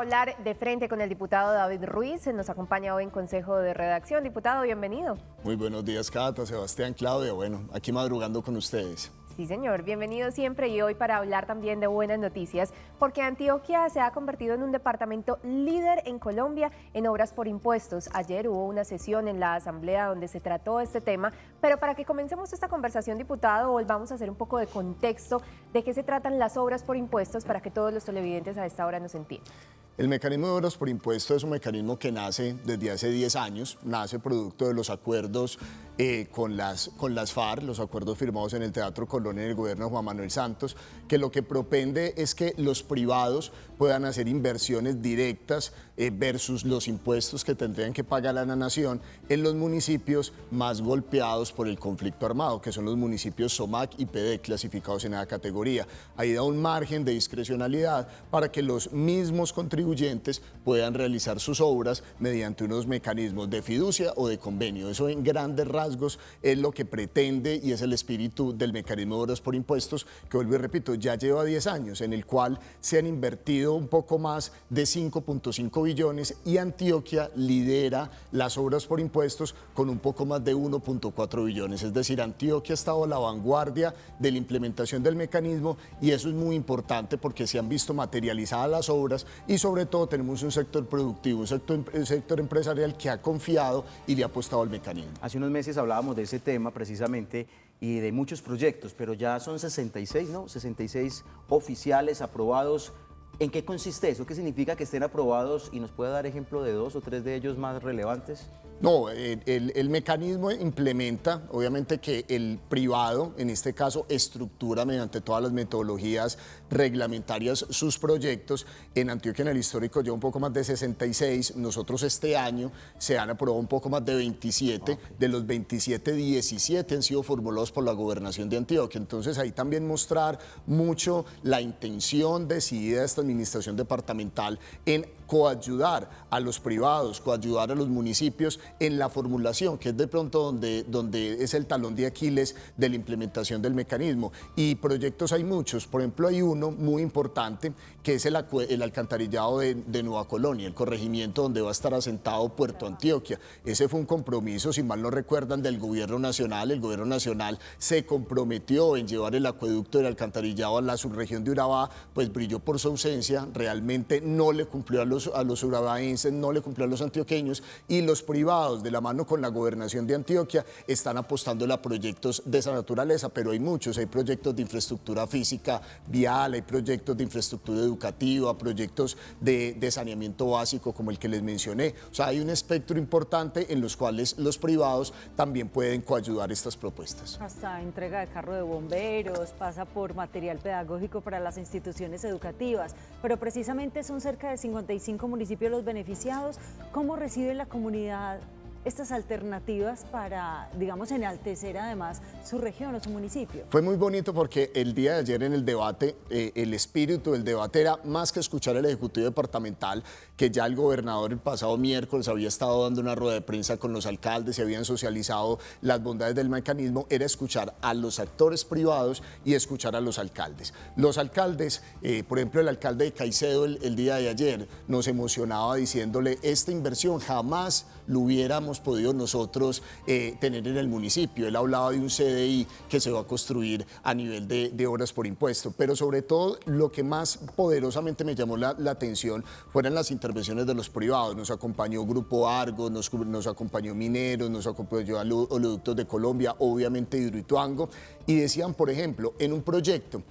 hablar de frente con el diputado David Ruiz. Nos acompaña hoy en Consejo de Redacción. Diputado, bienvenido. Muy buenos días, Cata, Sebastián, Claudia. Bueno, aquí madrugando con ustedes. Sí, señor. Bienvenido siempre y hoy para hablar también de buenas noticias, porque Antioquia se ha convertido en un departamento líder en Colombia en obras por impuestos. Ayer hubo una sesión en la Asamblea donde se trató este tema, pero para que comencemos esta conversación, diputado, volvamos a hacer un poco de contexto de qué se tratan las obras por impuestos para que todos los televidentes a esta hora nos entiendan. El mecanismo de obras por impuestos es un mecanismo que nace desde hace 10 años, nace producto de los acuerdos con las FARC, los acuerdos firmados en el Teatro Colón en el gobierno de Juan Manuel Santos, que lo que propende es que los privados puedan hacer inversiones directas versus los impuestos que tendrían que pagar a la nación en los municipios más golpeados por el conflicto armado, que son los municipios SOMAC y PD clasificados en esa categoría. Ahí da un margen de discrecionalidad para que los mismos contribuyentes puedan realizar sus obras mediante unos mecanismos de fiducia o de convenio. Eso en grandes rasgos es lo que pretende y es el espíritu del mecanismo de obras por impuestos, que vuelvo y repito, ya lleva 10 años, en el cual se han invertido un poco más de 5.5 billones y Antioquia lidera las obras por impuestos con un poco más de 1.4 billones. Es decir, Antioquia ha estado a la vanguardia de la implementación del mecanismo y eso es muy importante porque se han visto materializadas las obras y sobre todo tenemos un sector productivo, un sector empresarial que ha confiado y le ha apostado al mecanismo. Hace unos meses hablábamos de ese tema precisamente y de muchos proyectos, pero ya son 66, ¿no? 66 oficiales aprobados. ¿En qué consiste eso? ¿Qué significa que estén aprobados? ¿Y nos puede dar ejemplo de 2 o 3 de ellos más relevantes? No, el mecanismo implementa, obviamente que el privado, en este caso, estructura mediante todas las metodologías reglamentarias sus proyectos. En Antioquia, en el histórico, lleva un poco más de 66. Nosotros este año se han aprobado un poco más de 27. De los 27, 17 han sido formulados por la Gobernación de Antioquia. Entonces, ahí también mostrar mucho la intención decidida de esta administración departamental en coayudar a los privados, coayudar a los municipios en la formulación, que es de pronto donde es el talón de Aquiles de la implementación del mecanismo. Y proyectos hay muchos, por ejemplo hay uno muy importante que es el alcantarillado de Nueva Colonia, el corregimiento donde va a estar asentado Puerto Antioquia. Ese fue un compromiso, si mal no recuerdan, del gobierno nacional. El gobierno nacional se comprometió en llevar el acueducto del alcantarillado a la subregión de Urabá, pues brilló por su ausencia, realmente no le cumplió a los urabaenses, no le cumplió a los antioqueños y los privados de la mano con la gobernación de Antioquia están apostando a proyectos de esa naturaleza, pero hay muchos, hay proyectos de infraestructura física vial, hay proyectos de infraestructura educativa, proyectos de saneamiento básico como el que les mencioné. O sea, hay un espectro importante en los cuales los privados también pueden coayudar estas propuestas. Hasta entrega de carro de bomberos, pasa por material pedagógico para las instituciones educativas, pero precisamente son cerca de 55 municipios los beneficiados. ¿Cómo recibe la comunidad estas alternativas para, digamos, enaltecer además su región o su municipio? Fue muy bonito porque el día de ayer en el debate, el espíritu del debate era más que escuchar al Ejecutivo Departamental, que ya el gobernador el pasado miércoles había estado dando una rueda de prensa con los alcaldes y habían socializado las bondades del mecanismo, era escuchar a los actores privados y escuchar a los alcaldes. Los alcaldes, por ejemplo, el alcalde de Caicedo el día de ayer nos emocionaba diciéndole, esta inversión jamás lo hubiéramos podido nosotros tener en el municipio. Él hablaba de un CDI que se va a construir a nivel de obras por impuesto, pero sobre todo lo que más poderosamente me llamó la atención fueron las intervenciones de los privados. Nos acompañó Grupo Argos, nos acompañó Mineros, nos acompañó Oleoductos de Colombia, obviamente Hidroituango, y decían, por ejemplo, en un proyecto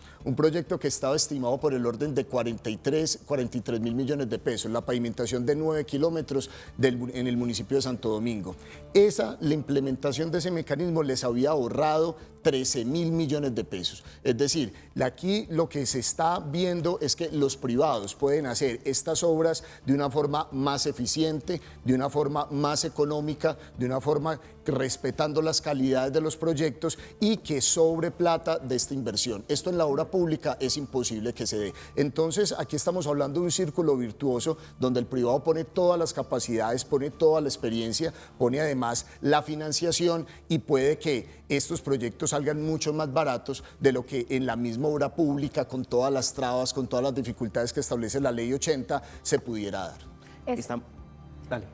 que estaba estimado por el orden de 43 mil millones de pesos, la pavimentación de 9 kilómetros en el municipio de Santo Domingo. La implementación de ese mecanismo les había ahorrado 13 mil millones de pesos. Es decir, aquí lo que se está viendo es que los privados pueden hacer estas obras de una forma más eficiente, de una forma más económica, de una forma respetando las calidades de los proyectos y que sobre plata de esta inversión. Esto en la obra pública es imposible que se dé. Entonces, aquí estamos hablando de un círculo virtuoso donde el privado pone todas las capacidades, pone toda la experiencia, pone además la financiación y puede que estos proyectos salgan mucho más baratos de lo que en la misma obra pública, con todas las trabas, con todas las dificultades que establece la Ley 80, se pudiera dar. Dale.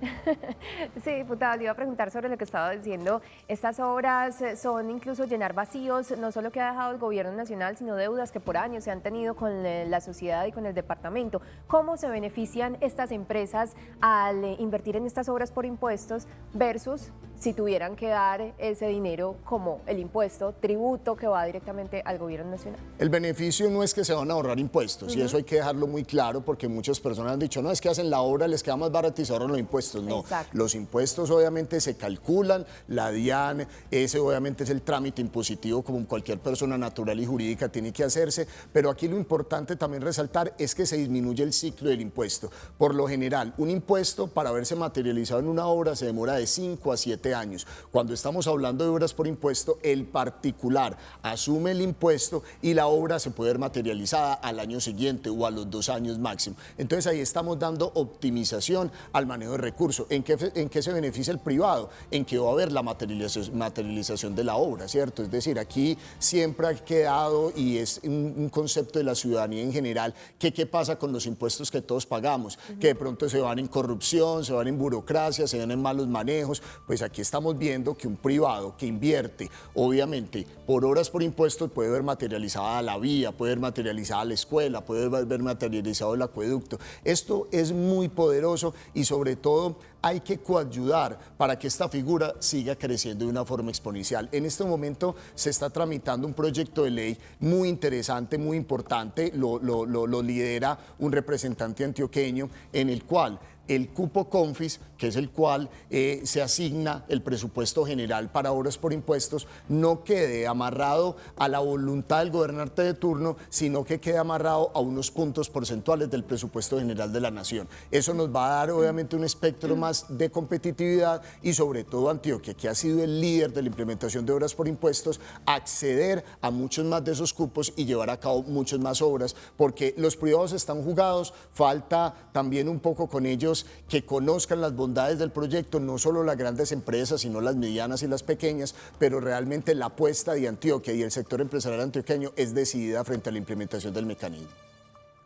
Sí, diputado, le iba a preguntar sobre lo que estaba diciendo. Estas obras son incluso llenar vacíos, no solo que ha dejado el gobierno nacional, sino deudas que por años se han tenido con la sociedad y con el departamento. ¿Cómo se benefician estas empresas al invertir en estas obras por impuestos versus si tuvieran que dar ese dinero como el impuesto, tributo que va directamente al gobierno nacional? El beneficio no es que se van a ahorrar impuestos, y eso hay que dejarlo muy claro, porque muchas personas han dicho, no, es que hacen la obra, les queda más barato y se ahorran los impuestos. No, exacto. Los impuestos obviamente se calculan, la DIAN, ese obviamente es el trámite impositivo como cualquier persona natural y jurídica tiene que hacerse, pero aquí lo importante también resaltar es que se disminuye el ciclo del impuesto. Por lo general, un impuesto para verse materializado en una obra se demora de 5 a 7 años. Cuando estamos hablando de obras por impuesto, el particular asume el impuesto y la obra se puede ver materializada al año siguiente o a los 2 años máximo. Entonces ahí estamos dando optimización al manejo de recursos. ¿En qué se beneficia el privado? En que va a haber la materialización de la obra, ¿cierto? Es decir, aquí siempre ha quedado, y es un concepto de la ciudadanía en general, que qué pasa con los impuestos que todos pagamos, que de pronto se van en corrupción, se van en burocracia, se van en malos manejos. Pues aquí estamos viendo que un privado que invierte, obviamente, por horas por impuestos, puede ver materializada la vía, puede ver materializada la escuela, puede ver materializado el acueducto. Esto es muy poderoso y sobre todo hay que coayudar para que esta figura siga creciendo de una forma exponencial. En este momento se está tramitando un proyecto de ley muy interesante, muy importante, lo lidera un representante antioqueño, en el cual el cupo CONFIS, que es el cual se asigna el presupuesto general para obras por impuestos, no quede amarrado a la voluntad del gobernante de turno, sino que quede amarrado a unos puntos porcentuales del presupuesto general de la nación. Eso nos va a dar obviamente un espectro más de competitividad y sobre todo Antioquia, que ha sido el líder de la implementación de obras por impuestos, acceder a muchos más de esos cupos y llevar a cabo muchas más obras, porque los privados están jugados, falta también un poco con ellos que conozcan las bondades del proyecto, no solo las grandes empresas, sino las medianas y las pequeñas, pero realmente la apuesta de Antioquia y el sector empresarial antioqueño es decidida frente a la implementación del mecanismo.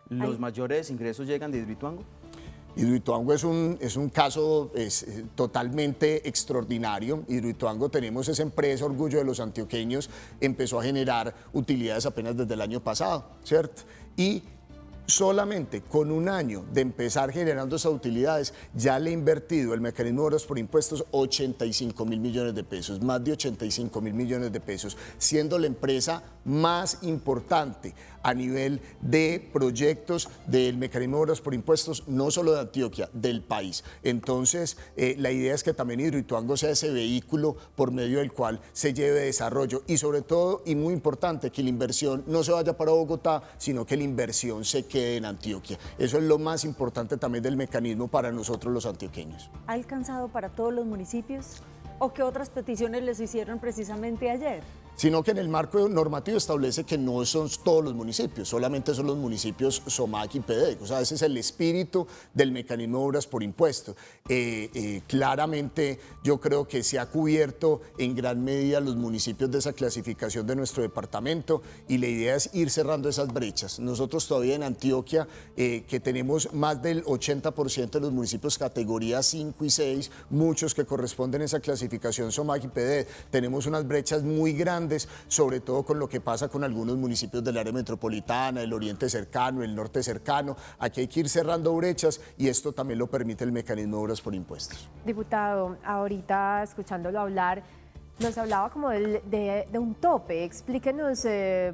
¿Los mayores ingresos llegan de Hidroituango? Hidroituango es un caso totalmente extraordinario. Hidroituango, tenemos esa empresa, orgullo de los antioqueños, empezó a generar utilidades apenas desde el año pasado, ¿cierto? Y solamente con un año de empezar generando esas utilidades, ya le ha invertido el mecanismo de obras por impuestos 85.000 millones de pesos, más de 85.000 millones de pesos, siendo la empresa más importante a nivel de proyectos del mecanismo de obras por impuestos, no solo de Antioquia, del país. Entonces, la idea es que también Hidroituango sea ese vehículo por medio del cual se lleve desarrollo y sobre todo, y muy importante, que la inversión no se vaya para Bogotá, sino que la inversión se quede en Antioquia. Eso es lo más importante también del mecanismo para nosotros los antioqueños. ¿Ha alcanzado para todos los municipios? ¿O qué otras peticiones les hicieron precisamente ayer? Sino que en el marco normativo establece que no son todos los municipios, solamente son los municipios SOMAC y PEDEC. O sea, ese es el espíritu del mecanismo de obras por impuesto. Claramente yo creo que se ha cubierto en gran medida los municipios de esa clasificación de nuestro departamento y la idea es ir cerrando esas brechas. Nosotros todavía en Antioquia, que tenemos más del 80% de los municipios categoría 5 y 6, muchos que corresponden a esa clasificación SOMAC y PEDEC, tenemos unas brechas muy grandes, sobre todo con lo que pasa con algunos municipios del área metropolitana, el oriente cercano, el norte cercano. Aquí hay que ir cerrando brechas y esto también lo permite el mecanismo de obras por impuestos. Diputado, ahorita escuchándolo hablar, nos hablaba como de un tope. Explíquenos,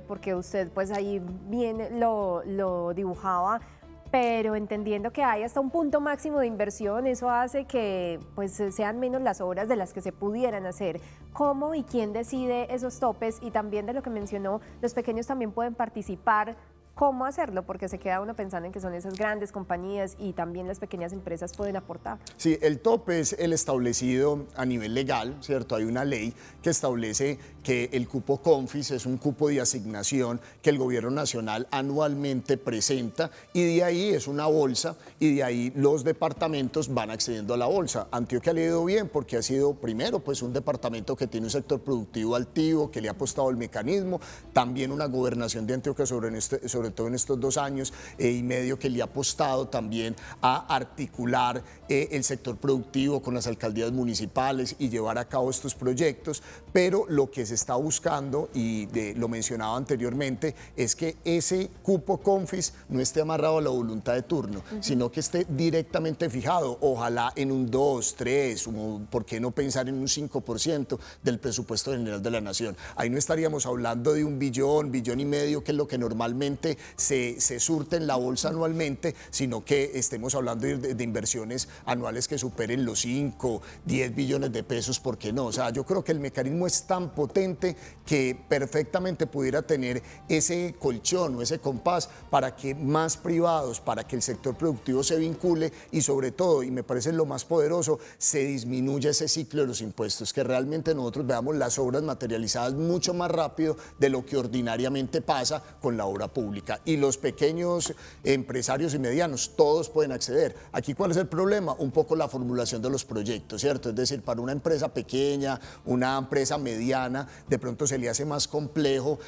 porque usted pues ahí bien lo dibujaba, pero entendiendo que hay hasta un punto máximo de inversión, eso hace que pues sean menos las obras de las que se pudieran hacer. ¿Cómo y quién decide esos topes? Y también de lo que mencionó, los pequeños también pueden participar cómo hacerlo, porque se queda uno pensando en que son esas grandes compañías y también las pequeñas empresas pueden aportar. Sí, el tope es el establecido a nivel legal, ¿cierto? Hay una ley que establece que el cupo CONFIS es un cupo de asignación que el gobierno nacional anualmente presenta y de ahí es una bolsa y de ahí los departamentos van accediendo a la bolsa. Antioquia le ha ido bien porque ha sido primero pues un departamento que tiene un sector productivo activo, que le ha apostado el mecanismo, también una gobernación de Antioquia sobre todo en estos 2 años y medio que le ha apostado también a articular el sector productivo con las alcaldías municipales y llevar a cabo estos proyectos, pero lo que se está buscando, y lo mencionaba anteriormente, es que ese cupo CONFIS no esté amarrado a la voluntad de turno, sino que esté directamente fijado, ojalá en un 2, 3, ¿por qué no pensar en un 5% del presupuesto general de la nación? Ahí no estaríamos hablando de 1 billón, billón y medio, que es lo que normalmente se surte en la bolsa anualmente, sino que estemos hablando de inversiones anuales que superen los 5, 10 billones de pesos, ¿por qué no? O sea, yo creo que el mecanismo es tan potente que perfectamente pudiera tener ese colchón o ese compás para que más privados, para que el sector productivo se vincule y sobre todo, y me parece lo más poderoso, se disminuya ese ciclo de los impuestos, que realmente nosotros veamos las obras materializadas mucho más rápido de lo que ordinariamente pasa con la obra pública. Y los pequeños empresarios y medianos, todos pueden acceder. Aquí, ¿cuál es el problema? Un poco la formulación de los proyectos, ¿cierto? Es decir, para una empresa pequeña, una empresa mediana, de pronto se le hace más complejo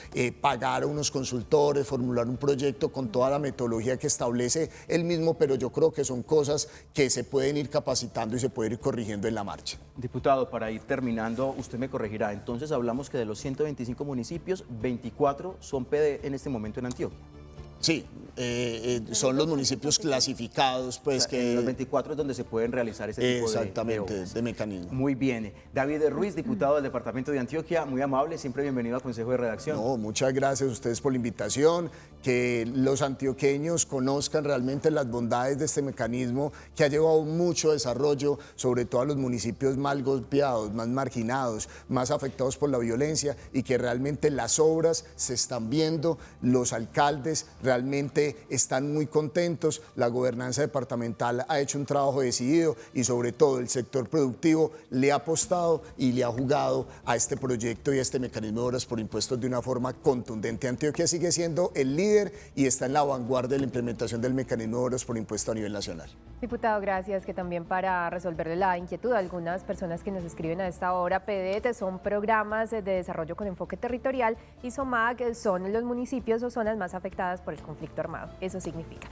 pagar a unos consultores, formular un proyecto con toda la metodología que establece él mismo, pero yo creo que son cosas que se pueden ir capacitando y se pueden ir corrigiendo en la marcha. Diputado, para ir terminando, usted me corregirá. Entonces hablamos que de los 125 municipios, 24 son PD en este momento en Antioquia. Sí, son los municipios clasificados, pues, O sea, en los 24 es donde se pueden realizar ese tipo exactamente, de obras. de mecanismo. Muy bien. David Ruiz, diputado del Departamento de Antioquia, muy amable, siempre bienvenido al Consejo de Redacción. No, muchas gracias a ustedes por la invitación, que los antioqueños conozcan realmente las bondades de este mecanismo que ha llevado mucho desarrollo, sobre todo a los municipios más golpeados, más marginados, más afectados por la violencia y que realmente las obras se están viendo, los alcaldes realmente están muy contentos, la gobernanza departamental ha hecho un trabajo decidido y sobre todo el sector productivo le ha apostado y le ha jugado a este proyecto y a este mecanismo de obras por impuestos de una forma contundente. Antioquia sigue siendo el líder y está en la vanguardia de la implementación del mecanismo de obras por impuesto a nivel nacional. Diputado, gracias, que también para resolverle la inquietud de algunas personas que nos escriben a esta hora, PDT son programas de desarrollo con enfoque territorial y SOMAC son los municipios o zonas más afectadas por el conflicto armado. Eso significa.